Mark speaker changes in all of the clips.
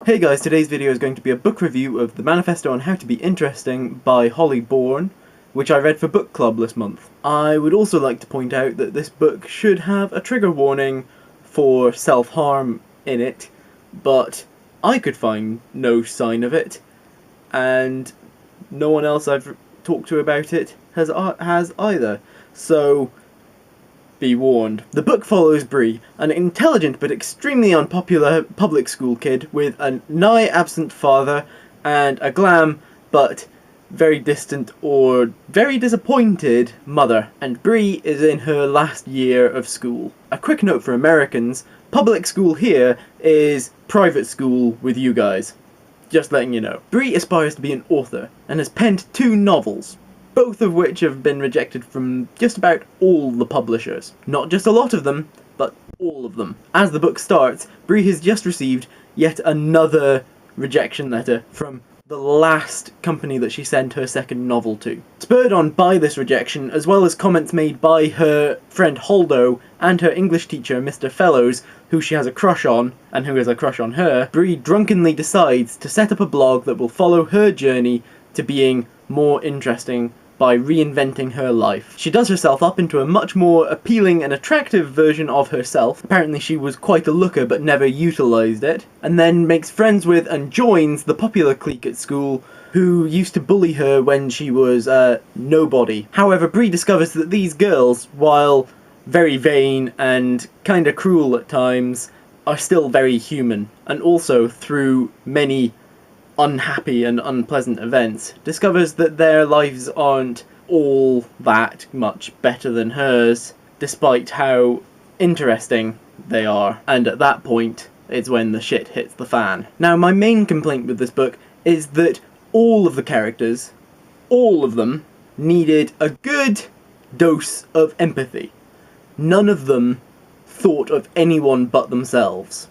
Speaker 1: Hey guys, today's video is going to be a book review of the Manifesto on How to Be Interesting by Bourne, which I read for book club this month. I would also like to point out that this book should have a trigger warning for self-harm in it, but I could find no sign of it, and no one else I've talked to about it has either, so be warned. The book follows Bree, an intelligent but extremely unpopular public school kid with a nigh absent father and a glam but very distant or very disappointed mother, and Bree is in her last year of school. A quick note for Americans, public school here is private school with you guys. Just letting you know. Bree aspires to be an author and has penned 2 novels, both of which have been rejected from just about all the publishers. Not just a lot of them, but all of them. As the book starts, Bree has just received yet another rejection letter from the last company that she sent her second novel to. Spurred on by this rejection, as well as comments made by her friend Holdo and her English teacher Mr. Fellows, who she has a crush on, and who has a crush on her, Bree drunkenly decides to set up a blog that will follow her journey to being more interesting by reinventing her life. She does herself up into a much more appealing and attractive version of herself. Apparently she was quite a looker but never utilised it. And then makes friends with and joins the popular clique at school who used to bully her when she was nobody. However, Bree discovers that these girls, while very vain and kinda cruel at times, are still very human. And also, through many unhappy and unpleasant events, discovers that their lives aren't all that much better than hers, despite how interesting they are. And at that point, it's when the shit hits the fan. Now, my main complaint with this book is that all of the characters, all of them, needed a good dose of empathy. None of them thought of anyone but themselves.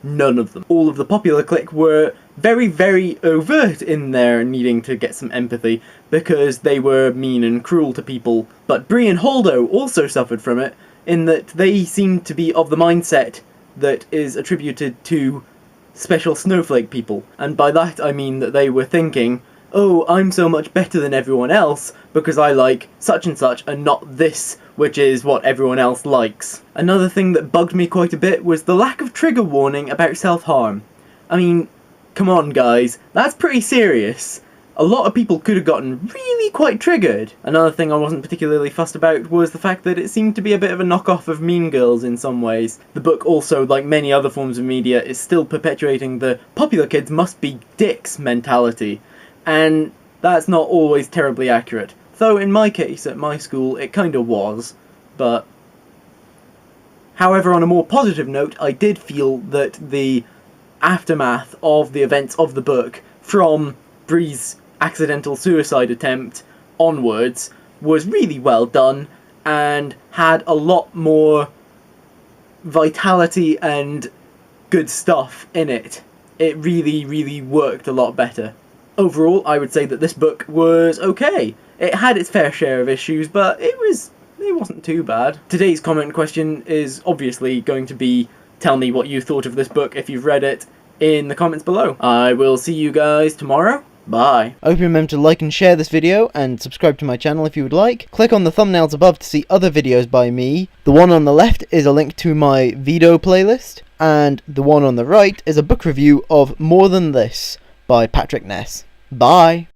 Speaker 1: None of them. All of the popular clique were very, very overt in their needing to get some empathy because they were mean and cruel to people. But Bree and Holdo also suffered from it in that they seemed to be of the mindset that is attributed to special snowflake people. And by that I mean that they were thinking, oh, I'm so much better than everyone else because I like such and such and not this, which is what everyone else likes. Another thing that bugged me quite a bit was the lack of trigger warning about self-harm. I mean, come on guys, that's pretty serious. A lot of people could have gotten really quite triggered. Another thing I wasn't particularly fussed about was the fact that it seemed to be a bit of a knockoff of Mean Girls in some ways. The book also, like many other forms of media, is still perpetuating the popular kids must be dicks mentality. And that's not always terribly accurate. Though in my case, at my school, it kinda was, but... However, on a more positive note, I did feel that the aftermath of the events of the book, from Bree's accidental suicide attempt onwards, was really well done, and had a lot more vitality and good stuff in it. It really, really worked a lot better. Overall, I would say that this book was okay. It had its fair share of issues, but it wasn't too bad. Today's comment question is obviously going to be, tell me what you thought of this book if you've read it in the comments below. I will see you guys tomorrow. Bye. I hope you remember to like and share this video, and subscribe to my channel if you would like. Click on the thumbnails above to see other videos by me. The one on the left is a link to my VEDO playlist, and the one on the right is a book review of More Than This by Patrick Ness. Bye!